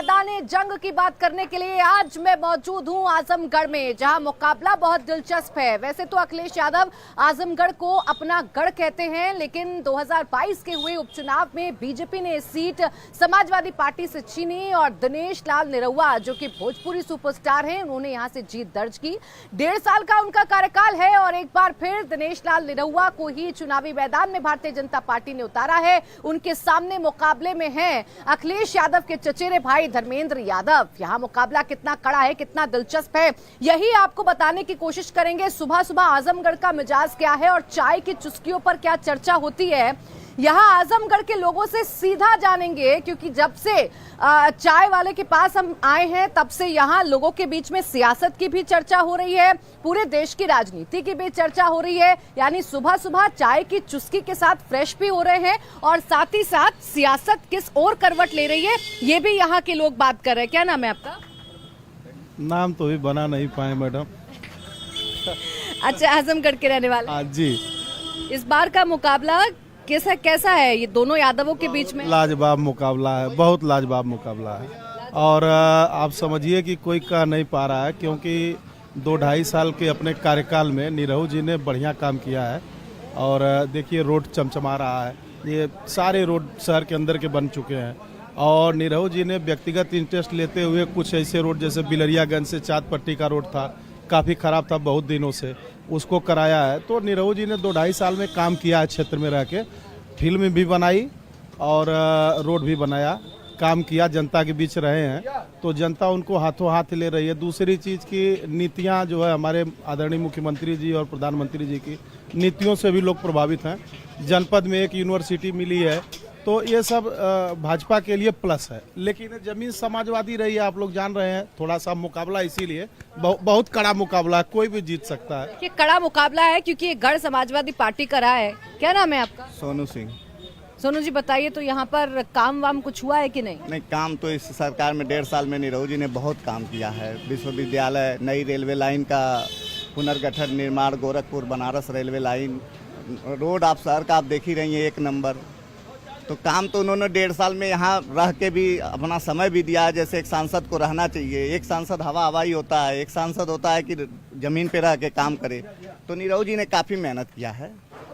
मैदान जंग की बात करने के लिए आज मैं मौजूद हूं आजमगढ़ में, जहां मुकाबला बहुत दिलचस्प है। वैसे तो अखिलेश यादव आजमगढ़ को अपना गढ़ कहते हैं, लेकिन 2022 के हुए उपचुनाव में बीजेपी ने सीट समाजवादी पार्टी से छीनी और दिनेश लाल निरहुआ, जो कि भोजपुरी सुपरस्टार हैं, उन्होंने यहां से जीत दर्ज की। 1.5 साल का उनका कार्यकाल है और एक बार फिर दिनेश लाल निरहुआ को ही चुनावी मैदान में भारतीय जनता पार्टी ने उतारा है। उनके सामने मुकाबले में है अखिलेश यादव के चचेरे भाई धर्मेंद्र यादव। यहां मुकाबला कितना कड़ा है, कितना दिलचस्प है, यही आपको बताने की कोशिश करेंगे। सुबह सुबह आजमगढ़ का मिजाज क्या है और चाय की चुस्कियों पर क्या चर्चा होती है, यहां आजमगढ़ के लोगों से सीधा जानेंगे। क्योंकि जब से चाय वाले के पास हम आए हैं, तब से यहां लोगों के बीच में सियासत की भी चर्चा हो रही है, पूरे देश की राजनीति की भी चर्चा हो रही है। यानी सुबह सुबह चाय की चुस्की के साथ फ्रेश भी हो रहे हैं और साथ ही साथ सियासत किस ओर करवट ले रही है, ये भी यहाँ के लोग बात कर रहे हैं। क्या नाम है आपका? नाम तो भी बना नहीं पाए मैडम। अच्छा, आजमगढ़ के रहने वाले जी। इस बार का मुकाबला कैसा है ये दोनों यादवों के बीच में? लाजवाब मुकाबला है, बहुत लाजवाब मुकाबला है। और आप समझिए कि कोई कह नहीं पा रहा है, क्योंकि 2-2.5 साल के अपने कार्यकाल में निरहु जी ने बढ़िया काम किया है। और देखिए रोड चमचमा रहा है, ये सारे रोड शहर के अंदर के बन चुके हैं। और निरहु जी ने व्यक्तिगत इंटरेस्ट लेते हुए कुछ ऐसे रोड, जैसे बिलरियागंज से चाँदपट्टी का रोड था, काफ़ी ख़राब था बहुत दिनों से, उसको कराया है। तो निरहु जी ने 2-2.5 साल में काम किया है, क्षेत्र में रह के फिल्म भी बनाई और रोड भी बनाया, काम किया, जनता के बीच रहे हैं, तो जनता उनको हाथों हाथ ले रही है। दूसरी चीज़ की नीतियां जो है, हमारे आदरणीय मुख्यमंत्री जी और प्रधानमंत्री जी की नीतियों से भी लोग प्रभावित हैं। जनपद में एक यूनिवर्सिटी मिली है, तो ये सब भाजपा के लिए प्लस है। लेकिन जमीन समाजवादी रही है, आप लोग जान रहे हैं। थोड़ा सा मुकाबला इसीलिए बहुत कड़ा मुकाबला है, कोई भी जीत सकता है। ये कड़ा मुकाबला है क्योंकि ये गढ़ समाजवादी पार्टी का रहा है। क्या नाम है आपका? सोनू सिंह। सोनू जी, बताइए तो यहाँ पर काम वाम कुछ हुआ है कि नहीं? नहीं, काम तो इस सरकार में 1.5 साल में निरहु जी ने बहुत काम किया है। विश्वविद्यालय, नई रेलवे लाइन का पुनर्गठन, निर्माण, Gorakhpur Banaras railway line, road आप शहर का आप देख ही रही हैं, 1 नंबर। तो काम तो उन्होंने 1.5 साल में यहाँ रह के भी अपना समय भी दिया है, जैसे एक सांसद को रहना चाहिए। एक सांसद हवा ही होता है, एक सांसद होता है कि जमीन पे रह के काम करे। तो निरहु जी ने काफ़ी मेहनत किया है।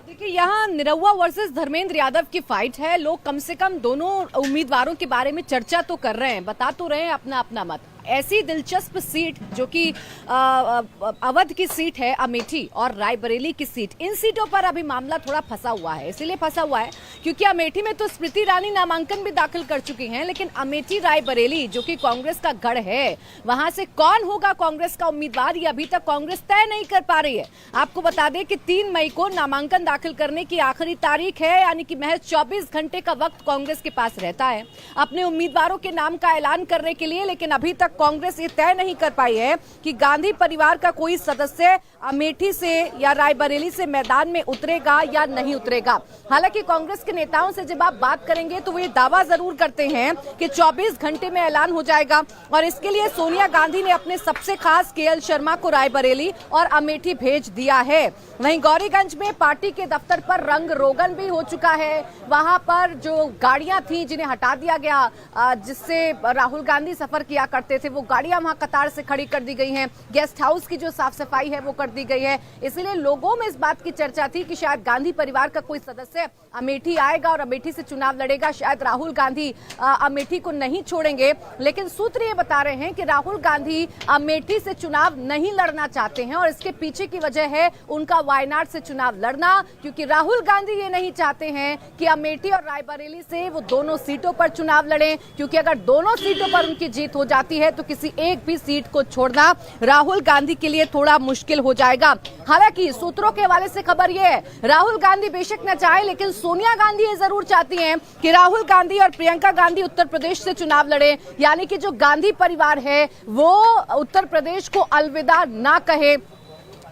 देखिए, यहाँ निरहुआ वर्सेस धर्मेंद्र यादव की फाइट है। लोग कम से कम दोनों उम्मीदवारों के बारे में चर्चा तो कर रहे हैं, बता तो रहे हैं अपना अपना मत। ऐसी दिलचस्प सीट जो कि अवध की सीट है, अमेठी और रायबरेली की सीट, इन सीटों पर अभी मामला थोड़ा फंसा हुआ है। इसीलिए फंसा हुआ है क्योंकि अमेठी में तो स्मृति ईरानी नामांकन भी दाखिल कर चुकी हैं, लेकिन अमेठी रायबरेली जो कि कांग्रेस का गढ़ है, वहां से कौन होगा कांग्रेस का उम्मीदवार, ये अभी तक कांग्रेस तय नहीं कर पा रही है। आपको बता दें कि 3 मई को नामांकन दाखिल करने की आखिरी तारीख है, यानी कि महज 24 घंटे का वक्त कांग्रेस के पास रहता है अपने उम्मीदवारों के नाम का ऐलान करने के लिए। लेकिन अभी तक कांग्रेस ये तय नहीं कर पाई है कि गांधी परिवार का कोई सदस्य अमेठी से या रायबरेली से मैदान में उतरेगा या नहीं उतरेगा। हालांकि कांग्रेस के नेताओं से जब आप बात करेंगे तो वो ये दावा जरूर करते हैं कि 24 घंटे में ऐलान हो जाएगा। और इसके लिए सोनिया गांधी ने अपने सबसे खास केएल शर्मा को रायबरेली और अमेठी भेज दिया है। वहीं गौरीगंज में पार्टी के दफ्तर पर रंग रोगन भी हो चुका है। वहां पर जो गाड़ियां थी जिन्हें हटा दिया गया, जिससे राहुल गांधी सफर किया करते थे, वो गाड़ियां वहां कतार से खड़ी कर दी गई हैं। गेस्ट हाउस की जो साफ सफाई है वो कर दी गई है। इसलिए लोगों में इस बात की चर्चा थी कि शायद गांधी परिवार का कोई सदस्य अमेठी आएगा और अमेठी से चुनाव लड़ेगा। शायद राहुल गांधी अमेठी को नहीं छोड़ेंगे, लेकिन सूत्र ये बता रहे हैं कि राहुल गांधी अमेठी से चुनाव नहीं लड़ना चाहते हैं और इसके पीछे की वजह है उनका वायनाड से चुनाव लड़ना। क्योंकि राहुल गांधी ये नहीं चाहते हैं कि अमेठी और रायबरेली से वो दोनों सीटों पर चुनाव लड़ें, क्योंकि अगर दोनों सीटों पर उनकी जीत हो जाती है तो किसी एक भी सीट को छोड़ना राहुल गांधी के लिए थोड़ा मुश्किल हो जाएगा। हालांकि सूत्रों के हवाले से खबर यह है, राहुल गांधी बेशक न चाहे, लेकिन सोनिया गांधी ये जरूर चाहती हैं कि राहुल गांधी और प्रियंका गांधी उत्तर प्रदेश से चुनाव लड़े। यानी कि जो गांधी परिवार है वो उत्तर प्रदेश को अलविदा ना कहे।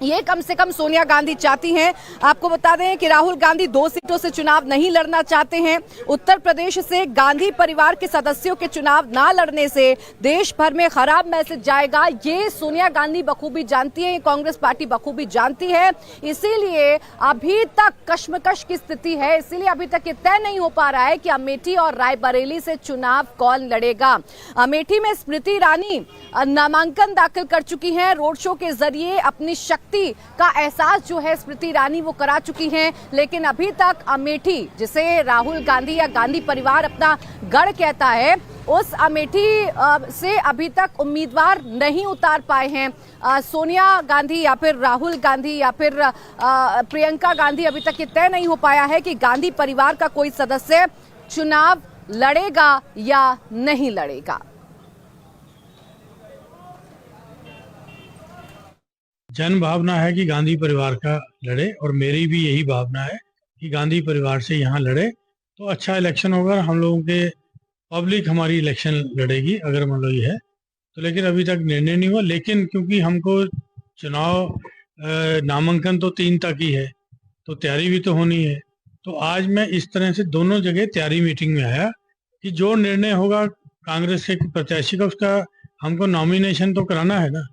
ये कम से कम सोनिया गांधी चाहती हैं। आपको बता दें कि राहुल गांधी 2 सीटों से चुनाव नहीं लड़ना चाहते हैं। उत्तर प्रदेश से गांधी परिवार के सदस्यों के चुनाव ना लड़ने से देश भर में खराब मैसेज जाएगा। ये सोनिया गांधी बखूबी जानती है, कांग्रेस पार्टी बखूबी जानती है। इसीलिए अभी तक कश्मकश की स्थिति है। इसीलिए अभी तक ये तय नहीं हो पा रहा है कि अमेठी और रायबरेली से चुनाव कौन लड़ेगा। अमेठी में स्मृति ईरानी नामांकन दाखिल कर चुकी हैं। रोड शो के जरिए अपनी शक्ति का एहसास जो है स्मृति ईरानी वो करा चुकी हैं। लेकिन अभी तक अमेठी, जिसे राहुल गांधी या गांधी परिवार अपना गढ़ कहता है, उस अमेठी से अभी तक उम्मीदवार नहीं उतार पाए हैं। सोनिया गांधी या फिर राहुल गांधी या फिर प्रियंका गांधी, अभी तक ये तय नहीं हो पाया है कि गांधी परिवार का कोई सदस्य चुनाव लड़ेगा या नहीं लड़ेगा। जन भावना है कि गांधी परिवार का लड़े और मेरी भी यही भावना है कि गांधी परिवार से यहाँ लड़े तो अच्छा इलेक्शन होगा। हम लोगों के पब्लिक हमारी इलेक्शन लड़ेगी अगर मान लो ये है तो। लेकिन अभी तक निर्णय नहीं हुआ। लेकिन क्योंकि हमको चुनाव नामांकन तो 3 तक ही है तो तैयारी भी तो होनी है। तो आज मैं इस तरह से दोनों जगह तैयारी मीटिंग में आया कि जो निर्णय होगा कांग्रेस के प्रत्याशी का, उसका हमको नॉमिनेशन तो कराना है ना।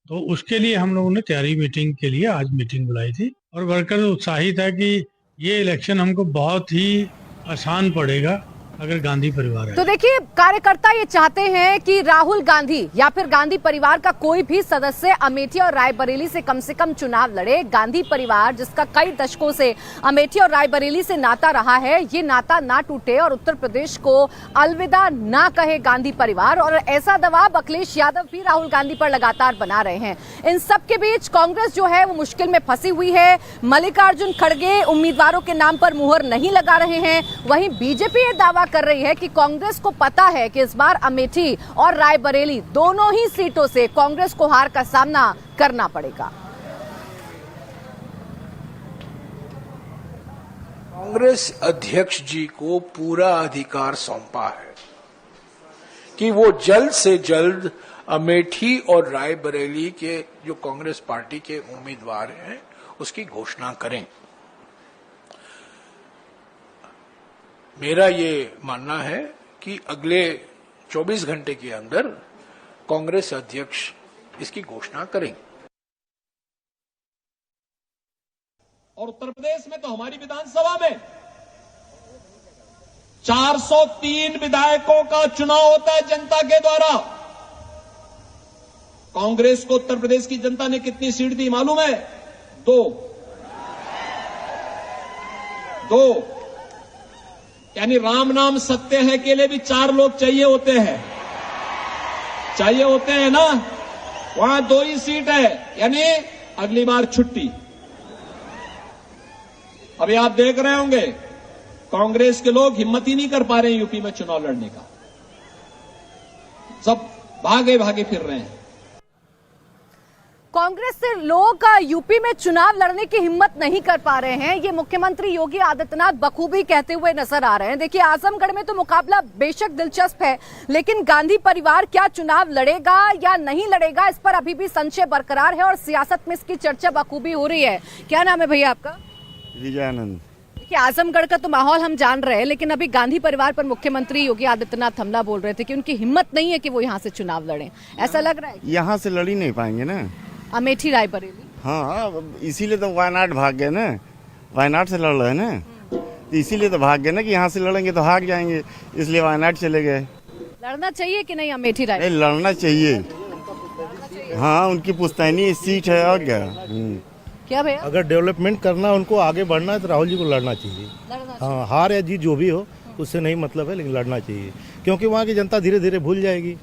तो उसके लिए हम लोगों ने तैयारी मीटिंग के लिए आज मीटिंग बुलाई थी और वर्कर उत्साहित है कि ये इलेक्शन हमको बहुत ही आसान पड़ेगा अगर गांधी परिवार है। तो देखिए, कार्यकर्ता ये चाहते हैं कि राहुल गांधी या फिर गांधी परिवार का कोई भी सदस्य अमेठी और रायबरेली से कम चुनाव लड़े। गांधी परिवार, जिसका कई दशकों से अमेठी और रायबरेली से नाता रहा है, ये नाता ना टूटे और उत्तर प्रदेश को अलविदा ना कहे गांधी परिवार। और ऐसा दबाव अखिलेश यादव भी राहुल गांधी पर लगातार बना रहे हैं। इन सब के बीच कांग्रेस जो है वो मुश्किल में फंसी हुई है। मल्लिकार्जुन खड़गे उम्मीदवारों के नाम पर मुहर नहीं लगा रहे हैं। वहीं बीजेपी ये दावा कर रही है कि कांग्रेस को पता है कि इस बार अमेठी और रायबरेली दोनों ही सीटों से कांग्रेस को हार का सामना करना पड़ेगा। कांग्रेस अध्यक्ष जी को पूरा अधिकार सौंपा है कि वो जल्द से जल्द अमेठी और रायबरेली के जो कांग्रेस पार्टी के उम्मीदवार हैं उसकी घोषणा करें। मेरा ये मानना है कि अगले 24 घंटे के अंदर कांग्रेस अध्यक्ष इसकी घोषणा करेंगे। और उत्तर प्रदेश में तो हमारी विधानसभा में 403 विधायकों का चुनाव होता है जनता के द्वारा। कांग्रेस को उत्तर प्रदेश की जनता ने कितनी सीट दी मालूम है? 2। यानी राम नाम सत्य है के लिए भी 4 लोग चाहिए होते हैं ना। वहां 2 ही सीट है, यानी अगली बार छुट्टी। अभी आप देख रहे होंगे कांग्रेस के लोग हिम्मत ही नहीं कर पा रहे हैं यूपी में चुनाव लड़ने का। सब भागे फिर रहे हैं। कांग्रेस से लोग यूपी में चुनाव लड़ने की हिम्मत नहीं कर पा रहे हैं। ये मुख्यमंत्री योगी आदित्यनाथ बखूबी कहते हुए नजर आ रहे हैं। देखिए, आजमगढ़ में तो मुकाबला बेशक दिलचस्प है, लेकिन गांधी परिवार क्या चुनाव लड़ेगा या नहीं लड़ेगा, इस पर अभी भी संशय बरकरार है और सियासत में इसकी चर्चा बखूबी हो रही है। क्या नाम है भैया आपका? विजयानंद। देखिए, आजमगढ़ का तो माहौल हम जान रहे हैं, लेकिन अभी गांधी परिवार पर मुख्यमंत्री योगी आदित्यनाथ हमला बोल रहे थे कि उनकी हिम्मत नहीं है कि वो यहाँ से चुनाव लड़े। ऐसा लग रहा है यहाँ से लड़ ही नहीं पाएंगे ना। अमेठी रायबरेली, हाँ, इसीलिए तो वायनाड भाग गए ना। वायनाड से लड़ रहे हैं ना, तो इसीलिए तो भाग गए ना कि यहाँ से लड़ेंगे तो हार जाएंगे, इसलिए वायनाड चले गए। लड़ना चाहिए कि नहीं अमेठी राय? नहीं, लड़ना चाहिए। हाँ, उनकी पुश्तैनी सीट है और क्या। क्या भैया? अगर डेवलपमेंट करना, उनको आगे बढ़ना है तो राहुल जी को लड़ना चाहिए। हाँ, हार या जीत जो भी हो उससे नहीं मतलब है, लेकिन लड़ना चाहिए, क्योंकि वहाँ की जनता धीरे धीरे भूल जाएगी।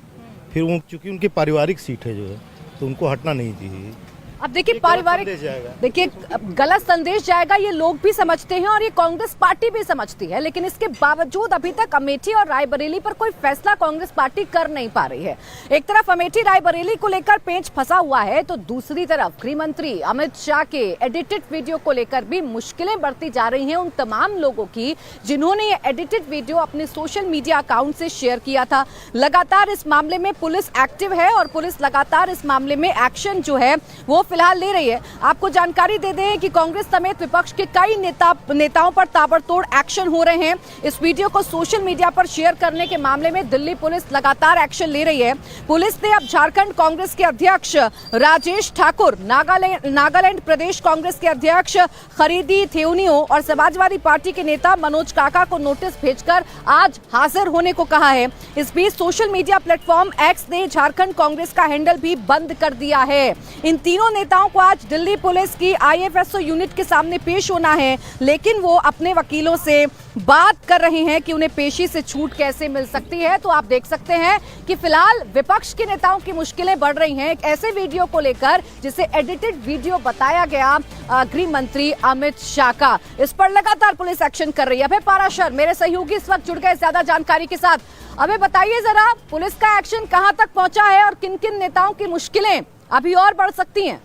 फिर चूंकि उनकी पारिवारिक सीट है जो है, तो उनको हटना नहीं चाहिए। अब देखिए, पारिवारिक, देखिए गलत संदेश जाएगा, ये लोग भी समझते हैं और ये कांग्रेस पार्टी भी समझती है। लेकिन इसके बावजूद अभी तक अमेठी और रायबरेली पर कोई फैसला कांग्रेस पार्टी कर नहीं पा रही है। एक तरफ अमेठी रायबरेली को लेकर पेंच फंसा हुआ है, तो दूसरी तरफ गृह मंत्री अमित शाह के एडिटेड वीडियो को लेकर भी मुश्किलें बढ़ती जा रही हैं उन तमाम लोगों की जिन्होंने ये एडिटेड वीडियो अपने सोशल मीडिया अकाउंट से शेयर किया था। लगातार इस मामले में पुलिस एक्टिव है और पुलिस लगातार इस मामले में एक्शन जो है वो फिलहाल ले रही है। आपको जानकारी दे दें कि कांग्रेस समेत विपक्ष के कई नेताओं पर ताबड़तोड़ एक्शन हो रहे हैं। इस वीडियो को सोशल मीडिया पर शेयर करने के मामले में दिल्ली पुलिस लगातार एक्शन ले रही है। पुलिस ने अब झारखंड कांग्रेस के अध्यक्ष राजेश ठाकुर, नागालैंड प्रदेश कांग्रेस के अध्यक्ष खरीदी थेउनियो और समाजवादी पार्टी के नेता मनोज काका को नोटिस भेजकर आज हाजिर होने को कहा है। इस बीच सोशल मीडिया प्लेटफॉर्म एक्स ने झारखंड कांग्रेस का हैंडल भी बंद कर दिया है। इन तीनों नेताओं को आज दिल्ली पुलिस की IFSO यूनिट के सामने पेश होना है, लेकिन वो अपने वकीलों से बात कर रहे हैं कि उन्हें पेशी से छूट कैसे मिल सकती है। तो आप देख सकते हैं कि फिलहाल विपक्ष के नेताओं की मुश्किलें बढ़ रही हैं एक ऐसे वीडियो को लेकर जिसे एडिटेड वीडियो बताया गया गृह मंत्री अमित शाह का। इस पर लगातार पुलिस एक्शन कर रही है। अभय पाराशर मेरे सहयोगी इस वक्त जुड़ गए ज्यादा जानकारी के साथ। अभय बताइए जरा, पुलिस का एक्शन कहां तक पहुंचा है और किन किन नेताओं की मुश्किलें अभी और बढ़ सकती हैं?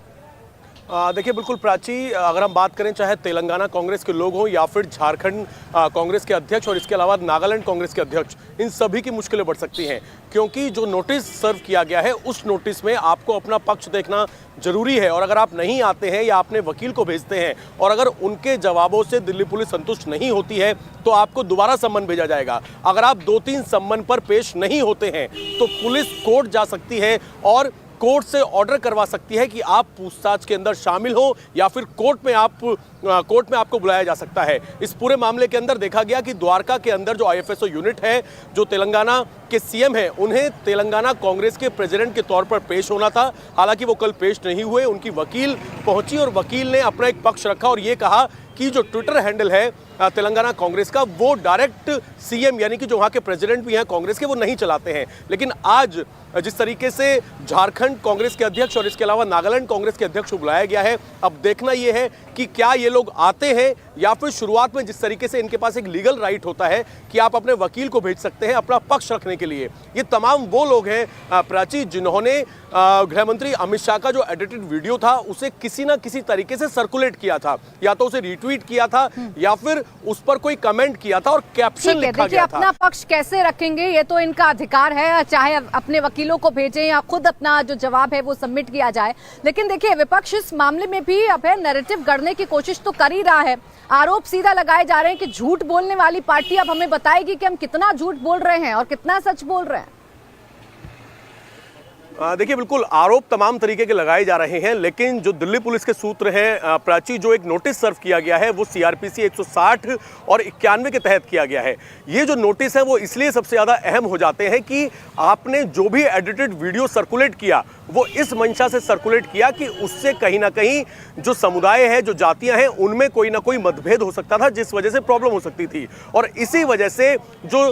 देखिए बिल्कुल प्राची, अगर हम बात करें चाहे तेलंगाना कांग्रेस के लोग हों या फिर झारखंड कांग्रेस के अध्यक्ष और इसके अलावा नागालैंड कांग्रेस के अध्यक्ष, इन सभी की मुश्किलें बढ़ सकती हैं, क्योंकि जो नोटिस सर्व किया गया है उस नोटिस में आपको अपना पक्ष देखना जरूरी है। और अगर आप नहीं आते हैं या अपने वकील को भेजते हैं और अगर उनके जवाबों से दिल्ली पुलिस संतुष्ट नहीं होती है तो आपको दोबारा सम्मन भेजा जाएगा। अगर आप 2-3 सम्मन पर पेश नहीं होते हैं तो पुलिस कोर्ट जा सकती है और कोर्ट से ऑर्डर करवा सकती है कि आप पूछताछ के अंदर शामिल हो या फिर कोर्ट में आपको बुलाया जा सकता है। इस पूरे मामले के अंदर देखा गया कि द्वारका के अंदर जो IFSO यूनिट है, जो तेलंगाना के CM हैं, उन्हें तेलंगाना कांग्रेस के प्रेसिडेंट के तौर पर पेश होना था। हालांकि वो कल पेश नहीं हुए। उनकी वकील पहुंची और वकील ने अपना एक पक्ष रखा और ये कहा कि जो ट्विटर हैंडल है तेलंगाना कांग्रेस का, वो डायरेक्ट CM यानी कि जो वहाँ के प्रेसिडेंट भी हैं कांग्रेस के, वो नहीं चलाते हैं। लेकिन आज जिस तरीके से झारखंड कांग्रेस के अध्यक्ष और इसके अलावा नागालैंड कांग्रेस के अध्यक्ष को बुलाया गया है, अब देखना ये है कि क्या ये लोग आते हैं या फिर शुरुआत में जिस तरीके से इनके पास एक लीगल राइट होता है कि आप अपने वकील को भेज सकते हैं अपना पक्ष रखने के लिए। ये तमाम वो लोग हैं प्राची जिन्होंने गृह मंत्री अमित शाह का जो एडिटेड वीडियो था उसे किसी ना किसी तरीके से सर्कुलेट किया था, या तो उसे रीट्वीट किया था या फिर उस पर कोई कमेंट किया था और कैप्शन लिखा गया था। अपना पक्ष कैसे रखेंगे ये तो इनका अधिकार है, चाहे अपने वकीलों को भेजें या खुद अपना जो जवाब है वो सबमिट किया जाए। लेकिन देखिए, विपक्ष इस मामले में भी अब है नैरेटिव गढ़ने की कोशिश तो कर ही रहा है। आरोप सीधा लगाए जा रहे हैं कि झूठ बोलने वाली पार्टी अब हमें बताएगी कि हम कितना झूठ बोल रहे हैं और कितना सच बोल रहे हैं। देखिए बिल्कुल आरोप तमाम तरीके के लगाए जा रहे हैं, लेकिन जो दिल्ली पुलिस के सूत्र हैं प्राची, जो एक नोटिस सर्व किया गया है वो CRPC 160 और 91 के तहत किया गया है। ये जो नोटिस है वो इसलिए सबसे ज़्यादा अहम हो जाते हैं कि आपने जो भी एडिटेड वीडियो सर्कुलेट किया वो इस मंशा से सर्कुलेट किया कि उससे कहीं ना कहीं जो समुदाय है, जो जातियां हैं, उनमें कोई ना कोई मतभेद हो सकता था, जिस वजह से प्रॉब्लम हो सकती थी। और इसी वजह से जो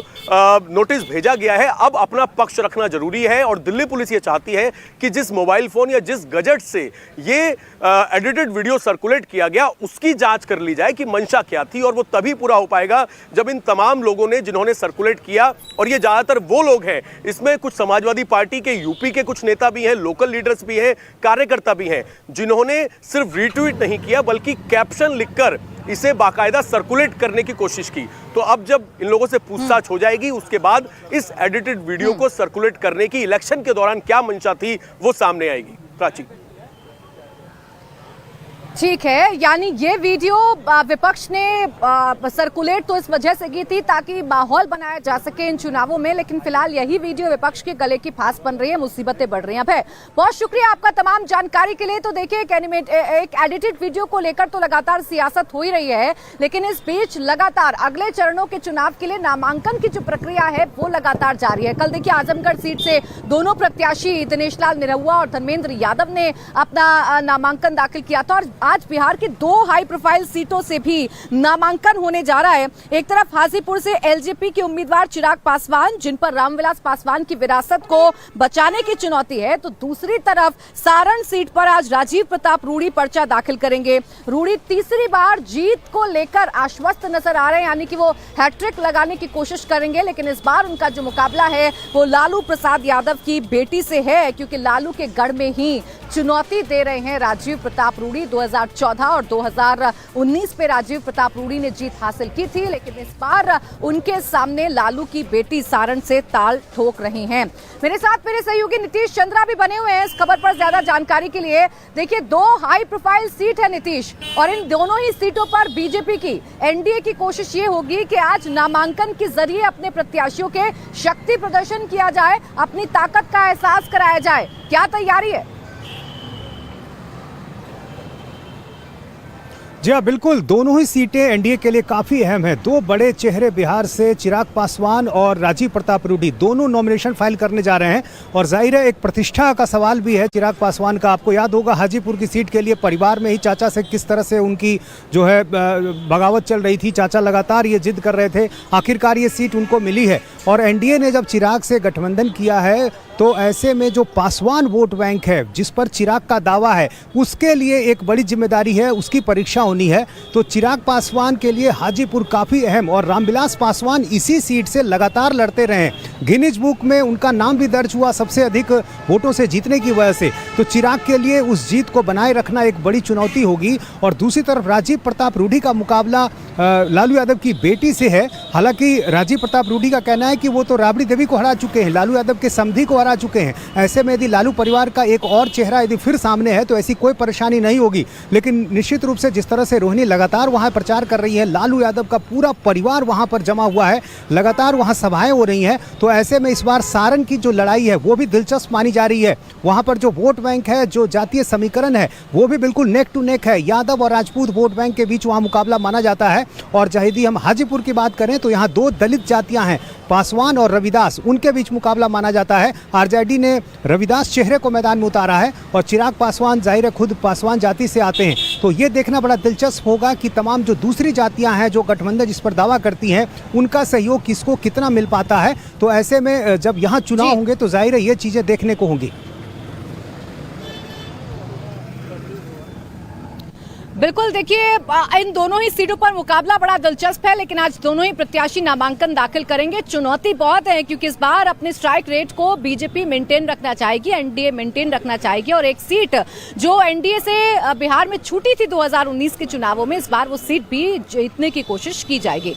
नोटिस भेजा गया है, अब अपना पक्ष रखना जरूरी है। और दिल्ली पुलिस ये चाहती है कि जिस मोबाइल फोन या जिस गैजेट से ये एडिटेड वीडियो सर्कुलेट किया गया उसकी जांच कर ली जाए कि मंशा क्या थी। और वो तभी पूरा हो पाएगा जब इन तमाम लोगों ने जिन्होंने सर्कुलेट किया, और ये ज्यादातर वो लोग हैं, इसमें कुछ समाजवादी पार्टी के यूपी के कुछ नेता भी हैं, लोकल लीडर्स भी हैं, कार्यकर्ता भी हैं, जिन्होंने सिर्फ रीट्वीट नहीं किया बल्कि कैप्शन लिखकर इसे बाकायदा सर्कुलेट करने की कोशिश की। तो अब जब इन लोगों से पूछताछ हो जाएगी उसके बाद इस एडिटेड वीडियो को सर्कुलेट करने की इलेक्शन के दौरान क्या मंशा थी वो सामने आएगी। प्राची, ठीक है, यानी ये वीडियो विपक्ष ने सर्कुलेट तो इस वजह से की थी ताकि माहौल बनाया जा सके इन चुनावों में, लेकिन फिलहाल यही वीडियो विपक्ष के गले की फांस बन रही है, मुसीबतें बढ़ रही हैं। भाई बहुत शुक्रिया आपका तमाम जानकारी के लिए। तो देखिए, एक एडिटेड वीडियो को लेकर तो लगातार सियासत हो ही रही है, लेकिन इस बीच लगातार अगले चरणों के चुनाव के लिए नामांकन की जो प्रक्रिया है वो लगातार जारी है। कल देखिए आजमगढ़ सीट से दोनों प्रत्याशी दिनेश लाल निरहुआ और धर्मेंद्र यादव ने अपना नामांकन दाखिल किया था, और आज बिहार की 2 हाई प्रोफाइल सीटों से भी नामांकन होने जा रहा है। एक तरफ हाजीपुर से एलजेपी के उम्मीदवार चिराग पासवान, जिन पर रामविलास पासवान की विरासत को बचाने की चुनौती है, तो दूसरी तरफ सारण सीट पर आज राजीव प्रताप रूडी पर्चा दाखिल करेंगे। रूडी तीसरी बार जीत को लेकर आश्वस्त नजर आ रहे हैं, यानी कि वो हैट्रिक लगाने की कोशिश करेंगे, लेकिन इस बार उनका जो मुकाबला है वो लालू प्रसाद यादव की बेटी से है, क्योंकि लालू के गढ़ में ही चुनौती दे रहे हैं राजीव प्रताप रूडी। 2014 और 2019 पे राजीव प्रताप रूडी ने जीत हासिल की थी, लेकिन इस बार उनके सामने लालू की बेटी सारण से ताल ठोक रही हैं। मेरे साथ मेरे सहयोगी नीतीश चंद्रा भी बने हुए हैं इस खबर पर ज्यादा जानकारी के लिए। देखिए, 2 हाई प्रोफाइल सीट है नीतीश, और इन दोनों ही सीटों पर बीजेपी की एनडीए की कोशिश ये होगी कि आज नामांकन के जरिए अपने प्रत्याशियों के शक्ति प्रदर्शन किया जाए, अपनी ताकत का एहसास कराया जाए। क्या तैयारी है? जी हाँ, बिल्कुल, दोनों ही सीटें एनडीए के लिए काफ़ी अहम है। 2 बड़े चेहरे बिहार से चिराग पासवान और राजीव प्रताप रूडी दोनों नॉमिनेशन फाइल करने जा रहे हैं, और जाहिर है एक प्रतिष्ठा का सवाल भी है चिराग पासवान का। आपको याद होगा हाजीपुर की सीट के लिए परिवार में ही चाचा से किस तरह से उनकी जो है बगावत चल रही थी। चाचा लगातार ये जिद कर रहे थे, आखिरकार ये सीट उनको मिली है। और एनडीए ने जब चिराग से गठबंधन किया है तो ऐसे में जो पासवान वोट बैंक है जिस पर चिराग का दावा है, उसके लिए एक बड़ी जिम्मेदारी है, उसकी परीक्षा होनी है। तो चिराग पासवान के लिए हाजीपुर काफ़ी अहम, और रामविलास पासवान इसी सीट से लगातार लड़ते रहे। गिनीज बुक में उनका नाम भी दर्ज हुआ सबसे अधिक वोटों से जीतने की वजह से। तो चिराग के लिए उस जीत को बनाए रखना एक बड़ी चुनौती होगी। और दूसरी तरफ राजीव प्रताप रूडी का मुकाबला लालू यादव की बेटी से है। हालांकि राजीव प्रताप रूडी का कहना है कि वो तो राबड़ी देवी को हरा चुके हैं, लालू यादव के समधी को हरा चुके हैं। ऐसे में यदि लालू परिवार का एक और चेहरा यदि फिर सामने है तो ऐसी कोई परेशानी नहीं होगी। लेकिन निश्चित रूप से जिस तरह से रोहिणी लगातार वहां प्रचार कर रही है, लालू यादव का पूरा परिवार वहां पर जमा हुआ है, लगातार वहां सभाएं हो रही हैं। तो ऐसे में इस बार सारण की जो लड़ाई है वो भी दिलचस्प मानी जा रही है। वहां पर जो वोट बैंक है, जो जातीय समीकरण है, वो भी बिल्कुल नेक टू नेक है। यादव और राजपूत वोट बैंक के बीच वहां मुकाबला माना जाता है। और यदि हम हाजीपुर की बात करें तो यहाँ 2 दलित जातियां हैं, पासवान और रविदास, उनके बीच मुकाबला माना जाता है। आरजेडी ने रविदास चेहरे को मैदान में उतारा है, और चिराग पासवान जाहिर है खुद पासवान जाति से आते हैं। तो ये देखना बड़ा दिलचस्प होगा कि तमाम जो दूसरी जातियां हैं जो गठबंधन जिस पर दावा करती हैं, उनका सहयोग किसको कितना मिल पाता है। तो ऐसे में जब यहाँ चुनाव होंगे तो जाहिर है ये चीजें देखने को होंगी। बिल्कुल, देखिए, इन दोनों ही सीटों पर मुकाबला बड़ा दिलचस्प है, लेकिन आज दोनों ही प्रत्याशी नामांकन दाखिल करेंगे। चुनौती बहुत है क्योंकि इस बार अपने स्ट्राइक रेट को बीजेपी मेंटेन रखना चाहेगी, एनडीए मेंटेन रखना चाहेगी, और एक सीट जो एनडीए से बिहार में छूटी थी 2019 के चुनावों में, इस बार वो सीट भी जीतने की कोशिश की जाएगी।